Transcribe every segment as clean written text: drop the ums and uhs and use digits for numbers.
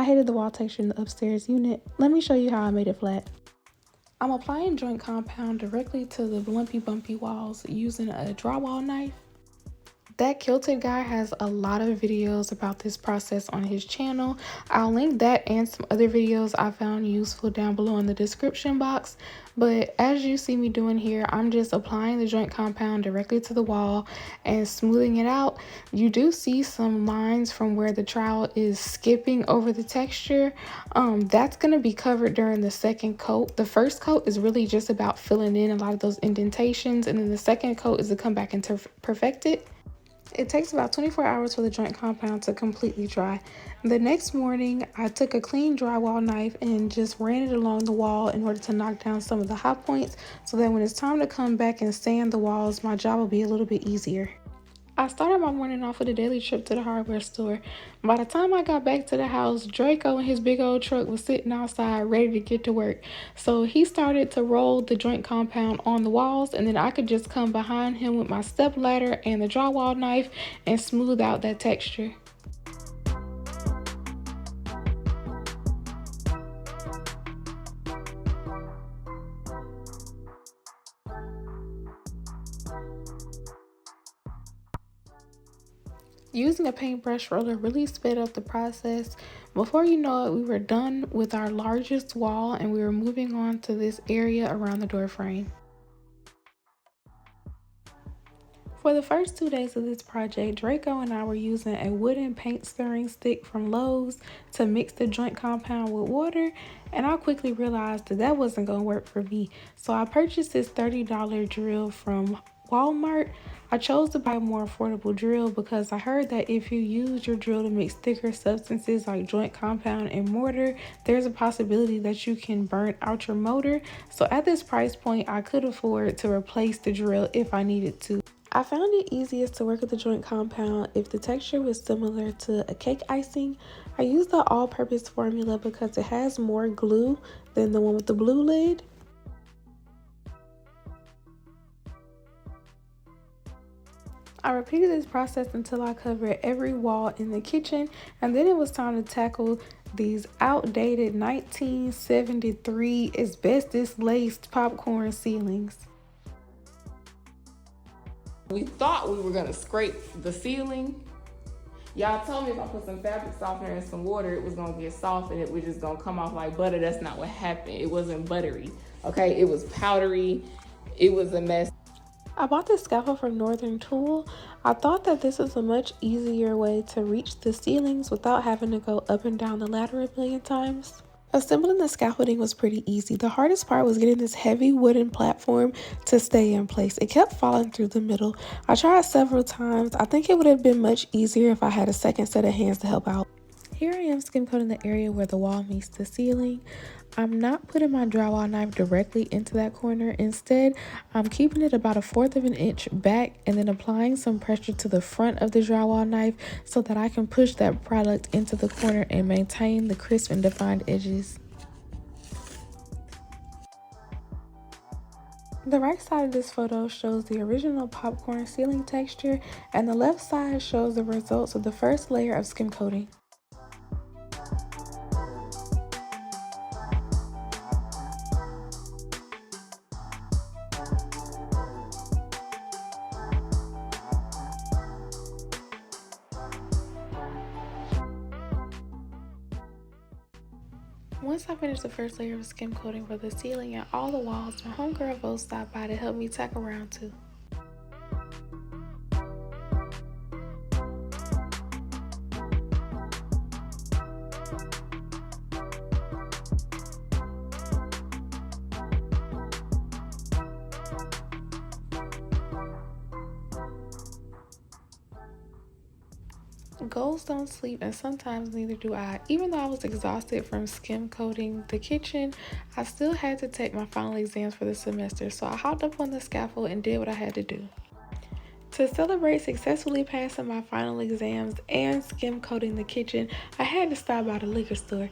hated the wall texture in the upstairs unit. Let me show you how I made it flat. I'm applying joint compound directly to the bumpy walls using a drywall knife. That Kilted guy has a lot of videos about this process on his channel. I'll link that and some other videos I found useful down below in the description box. But as you see me doing here, I'm just applying the joint compound directly to the wall and smoothing it out. You do see some lines from where the trowel is skipping over the texture. That's going to be covered during the second coat. The first coat is really just about filling in a lot of those indentations, and then the second coat is to come back and perfect it. It takes about 24 hours for the joint compound to completely dry. The next morning, I took a clean drywall knife and just ran it along the wall in order to knock down some of the hot points so that when it's time to come back and sand the walls, my job will be a little bit easier. I started my morning off with a daily trip to the hardware store. By the time I got back to the house, Draco and his big old truck was sitting outside ready to get to work. So he started to roll the joint compound on the walls, and then I could just come behind him with my step ladder and the drywall knife and smooth out that texture. Using a paintbrush roller really sped up the process. Before you know it, we were done with our largest wall and we were moving on to this area around the door frame. For the first 2 days of this project, Draco and I were using a wooden paint stirring stick from Lowe's to mix the joint compound with water, and I quickly realized that wasn't going to work for me. So I purchased this $30 drill from Walmart. I chose to buy a more affordable drill because I heard that if you use your drill to mix thicker substances like joint compound and mortar, there's a possibility that you can burn out your motor. So at this price point, I could afford to replace the drill if I needed to. I found it easiest to work with the joint compound if the texture was similar to a cake icing. I used the all-purpose formula because it has more glue than the one with the blue lid. I repeated this process until I covered every wall in the kitchen, and then it was time to tackle these outdated 1973 asbestos-laced popcorn ceilings. We thought we were gonna scrape the ceiling. Y'all told me if I put some fabric softener and some water, it was gonna get soft and it was just gonna come off like butter. That's not what happened. It wasn't buttery, okay? It was powdery. It was a mess. I bought this scaffold from Northern Tool. I thought that this is a much easier way to reach the ceilings without having to go up and down the ladder a million times. Assembling the scaffolding was pretty easy. The hardest part was getting this heavy wooden platform to stay in place. It kept falling through the middle. I tried several times. I think it would have been much easier if I had a second set of hands to help out. Here I am skim coating the area where the wall meets the ceiling. I'm not putting my drywall knife directly into that corner. Instead, I'm keeping it about 1/4 of an inch back and then applying some pressure to the front of the drywall knife so that I can push that product into the corner and maintain the crisp and defined edges. The right side of this photo shows the original popcorn ceiling texture, and the left side shows the results of the first layer of skim coating. Once I finished the first layer of skim coating for the ceiling and all the walls, my homegirl Vo stopped by to help me tack around too. Goals don't sleep, and sometimes neither do I. Even though I was exhausted from skim coating the kitchen, I still had to take my final exams for the semester, so I hopped up on the scaffold and did what I had to do. To celebrate successfully passing my final exams and skim coating the kitchen, I had to stop by the liquor store.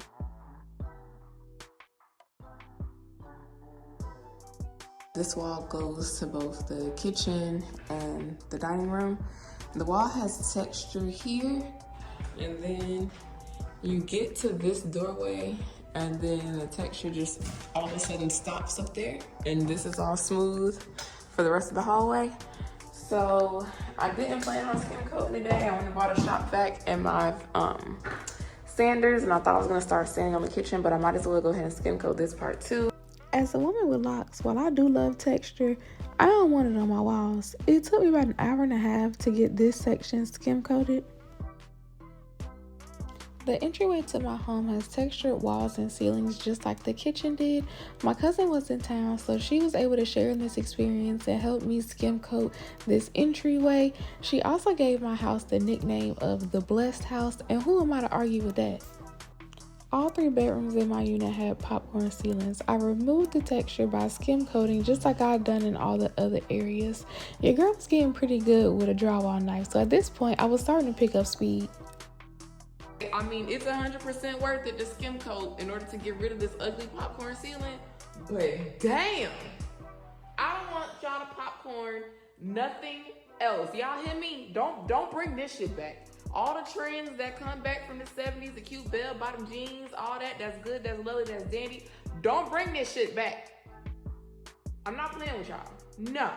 This wall goes to both the kitchen and the dining room. The wall has texture here, and then You get to this doorway and then the texture just all of a sudden stops up there, and this is all smooth for the rest of the hallway. So I didn't plan on skim coating today. I went and bought a shop vac and my sanders, and I thought I was gonna start sanding on the kitchen, but I might as well go ahead and skim coat this part too. As a woman with locks, while I do love texture, I don't want it on my walls. It took me about an hour and a half to get this section skim coated. The entryway to my home has textured walls and ceilings just like the kitchen did. My cousin was in town, so she was able to share in this experience and help me skim coat this entryway. She also gave my house the nickname of the Blessed House, and who am I to argue with that? All 3 bedrooms in my unit had popcorn ceilings. I removed the texture by skim coating just like I've done in all the other areas. Your girl was getting pretty good with a drywall knife, so at this point I was starting to pick up speed. I mean, it's 100% worth it to skim coat in order to get rid of this ugly popcorn ceiling, but damn, I don't want y'all to popcorn nothing else. Y'all hear me? Don't bring this shit back. All the trends that come back from the 70s, the cute bell-bottom jeans, all that's good, that's lovely, that's dandy. Don't bring this shit back. I'm not playing with y'all. No.